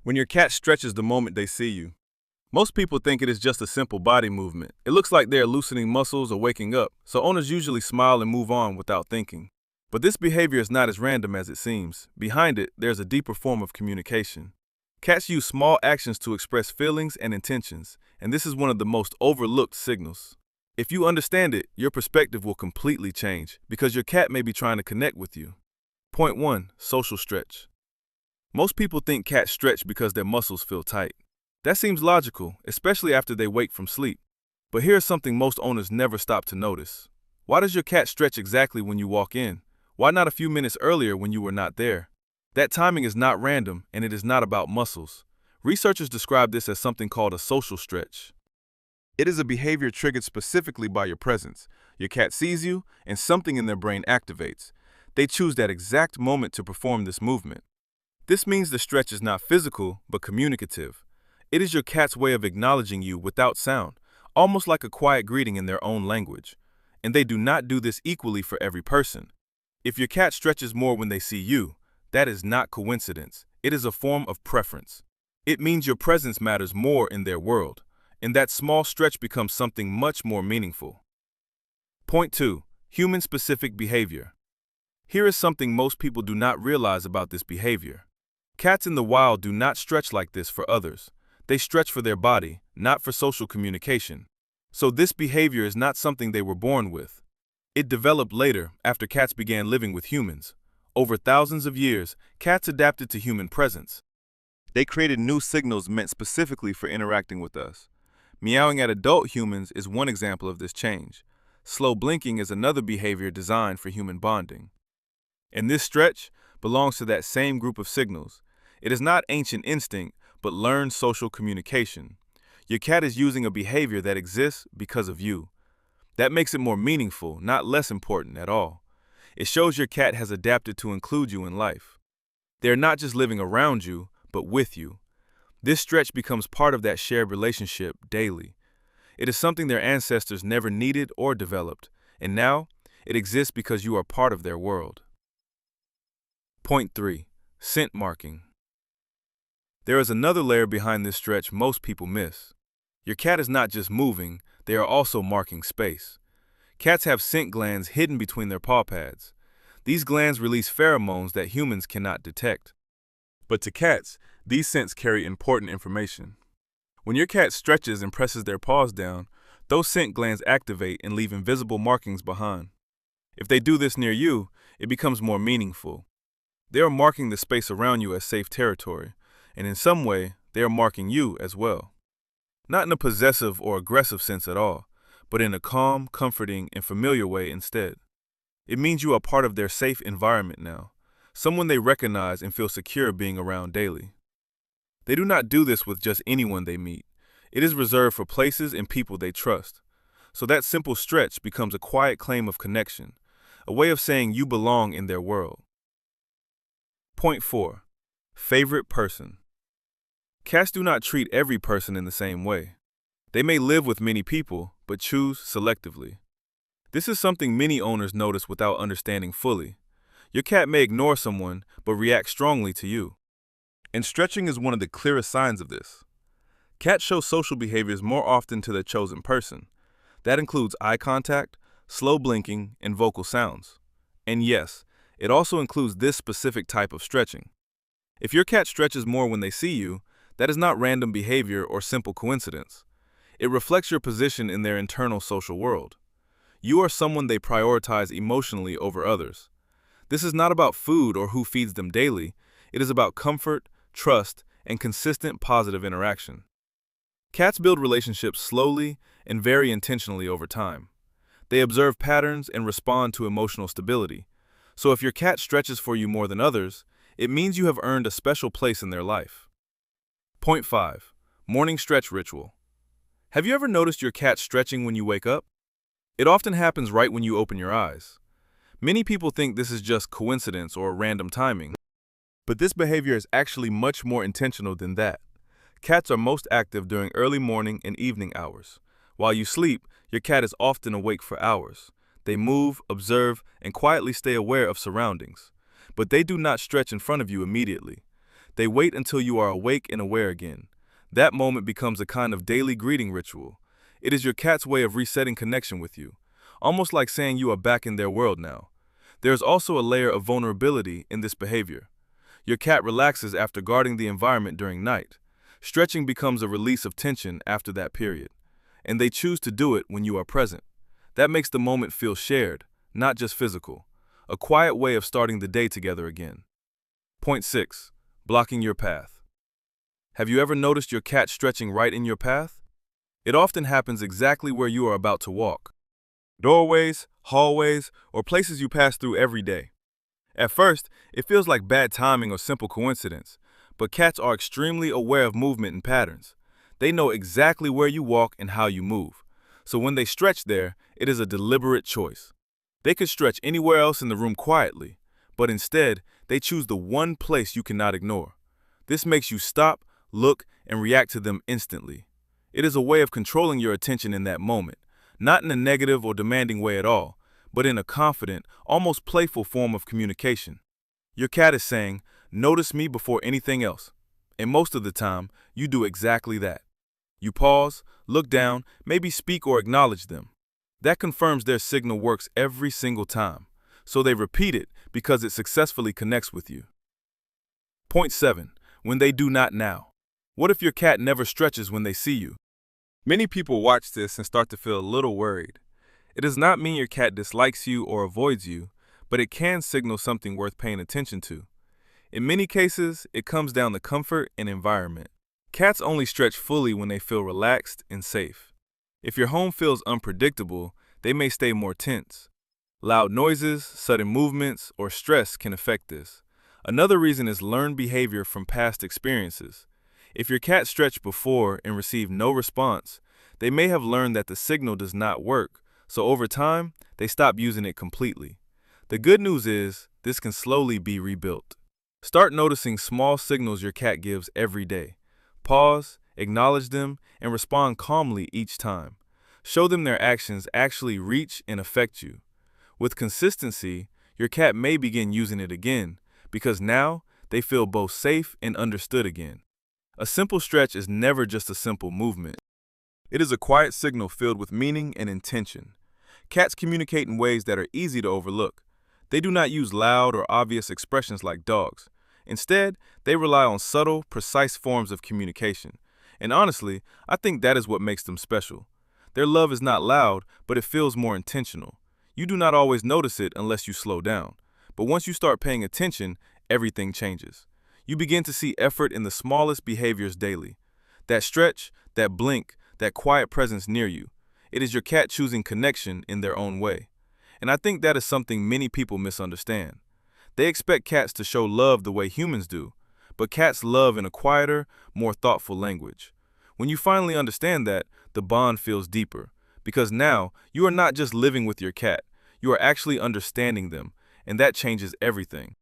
When your cat stretches the moment they see you. Most people think it is just a simple body movement. It looks like they are loosening muscles or waking up, so owners usually smile and move on without thinking. But this behavior is not as random as it seems. Behind it, there's a deeper form of communication. Cats use small actions to express feelings and intentions, and this is one of the most overlooked signals. If you understand it, your perspective will completely change because your cat may be trying to connect with you. Point 1. Social stretch. Most people think cats stretch because their muscles feel tight. That seems logical, especially after they wake from sleep. But here's something most owners never stop to notice. Why does your cat stretch exactly when you walk in? Why not a few minutes earlier when you were not there? That timing is not random, and it is not about muscles. Researchers describe this as something called a social stretch. It is a behavior triggered specifically by your presence. Your cat sees you, and something in their brain activates. They choose that exact moment to perform this movement. This means the stretch is not physical, but communicative. It is your cat's way of acknowledging you without sound, almost like a quiet greeting in their own language. And they do not do this equally for every person. If your cat stretches more when they see you, that is not coincidence. It is a form of preference. It means your presence matters more in their world, and that small stretch becomes something much more meaningful. Point 2. Human-specific behavior. Here is something most people do not realize about this behavior. Cats in the wild do not stretch like this for others. They stretch for their body, not for social communication. So this behavior is not something they were born with. It developed later, after cats began living with humans. Over thousands of years, cats adapted to human presence. They created new signals meant specifically for interacting with us. Meowing at adult humans is one example of this change. Slow blinking is another behavior designed for human bonding. And this stretch belongs to that same group of signals. It is not ancient instinct, but learned social communication. Your cat is using a behavior that exists because of you. That makes it more meaningful, not less important at all. It shows your cat has adapted to include you in life. They are not just living around you, but with you. This stretch becomes part of that shared relationship daily. It is something their ancestors never needed or developed, and now it exists because you are part of their world. Point 3. Scent marking. There is another layer behind this stretch most people miss. Your cat is not just moving, they are also marking space. Cats have scent glands hidden between their paw pads. These glands release pheromones that humans cannot detect. But to cats, these scents carry important information. When your cat stretches and presses their paws down, those scent glands activate and leave invisible markings behind. If they do this near you, it becomes more meaningful. They are marking the space around you as safe territory, and in some way, they are marking you as well. Not in a possessive or aggressive sense at all, but in a calm, comforting, and familiar way instead. It means you are part of their safe environment now, someone they recognize and feel secure being around daily. They do not do this with just anyone they meet. It is reserved for places and people they trust. So that simple stretch becomes a quiet claim of connection, a way of saying you belong in their world. Point 4. Favorite person. Cats do not treat every person in the same way. They may live with many people, but choose selectively. This is something many owners notice without understanding fully. Your cat may ignore someone, but react strongly to you. And stretching is one of the clearest signs of this. Cats show social behaviors more often to their chosen person. That includes eye contact, slow blinking, and vocal sounds. And yes, it also includes this specific type of stretching. If your cat stretches more when they see you, that is not random behavior or simple coincidence. It reflects your position in their internal social world. You are someone they prioritize emotionally over others. This is not about food or who feeds them daily. It is about comfort, trust, and consistent positive interaction. Cats build relationships slowly and very intentionally over time. They observe patterns and respond to emotional stability. So if your cat stretches for you more than others, it means you have earned a special place in their life. Point 5. Morning stretch ritual. Have you ever noticed your cat stretching when you wake up? It often happens right when you open your eyes. Many people think this is just coincidence or random timing, but this behavior is actually much more intentional than that. Cats are most active during early morning and evening hours. While you sleep, your cat is often awake for hours. They move, observe, and quietly stay aware of surroundings. But they do not stretch in front of you immediately. They wait until you are awake and aware again. That moment becomes a kind of daily greeting ritual. It is your cat's way of resetting connection with you, almost like saying you are back in their world now. There is also a layer of vulnerability in this behavior. Your cat relaxes after guarding the environment during night. Stretching becomes a release of tension after that period, and they choose to do it when you are present. That makes the moment feel shared, not just physical. A quiet way of starting the day together again. Point 6. Blocking your path. Have you ever noticed your cat stretching right in your path? It often happens exactly where you are about to walk. Doorways, hallways, or places you pass through every day. At first, it feels like bad timing or simple coincidence, but cats are extremely aware of movement and patterns. They know exactly where you walk and how you move, so when they stretch there, it is a deliberate choice. They could stretch anywhere else in the room quietly, but instead, they choose the one place you cannot ignore. This makes you stop, look, and react to them instantly. It is a way of controlling your attention in that moment, not in a negative or demanding way at all, but in a confident, almost playful form of communication. Your cat is saying, "Notice me before anything else." And most of the time, you do exactly that. You pause, look down, maybe speak or acknowledge them. That confirms their signal works every single time, so they repeat it because it successfully connects with you. Point 7. When they do not now. What if your cat never stretches when they see you? Many people watch this and start to feel a little worried. It does not mean your cat dislikes you or avoids you, but it can signal something worth paying attention to. In many cases, it comes down to comfort and environment. Cats only stretch fully when they feel relaxed and safe. If your home feels unpredictable, they may stay more tense. Loud noises, sudden movements, or stress can affect this. Another reason is learned behavior from past experiences. If your cat stretched before and received no response, they may have learned that the signal does not work, so over time, they stop using it completely. The good news is, this can slowly be rebuilt. Start noticing small signals your cat gives every day. Pause, acknowledge them, and respond calmly each time. Show them their actions actually reach and affect you. With consistency, your cat may begin using it again, because now they feel both safe and understood again. A simple stretch is never just a simple movement. It is a quiet signal filled with meaning and intention. Cats communicate in ways that are easy to overlook. They do not use loud or obvious expressions like dogs. Instead, they rely on subtle, precise forms of communication. And honestly, I think that is what makes them special. Their love is not loud, but it feels more intentional. You do not always notice it unless you slow down. But once you start paying attention, everything changes. You begin to see effort in the smallest behaviors daily. That stretch, that blink, that quiet presence near you. It is your cat choosing connection in their own way. And I think that is something many people misunderstand. They expect cats to show love the way humans do, but cats love in a quieter, more thoughtful language. When you finally understand that, the bond feels deeper, because now you are not just living with your cat, you are actually understanding them, and that changes everything.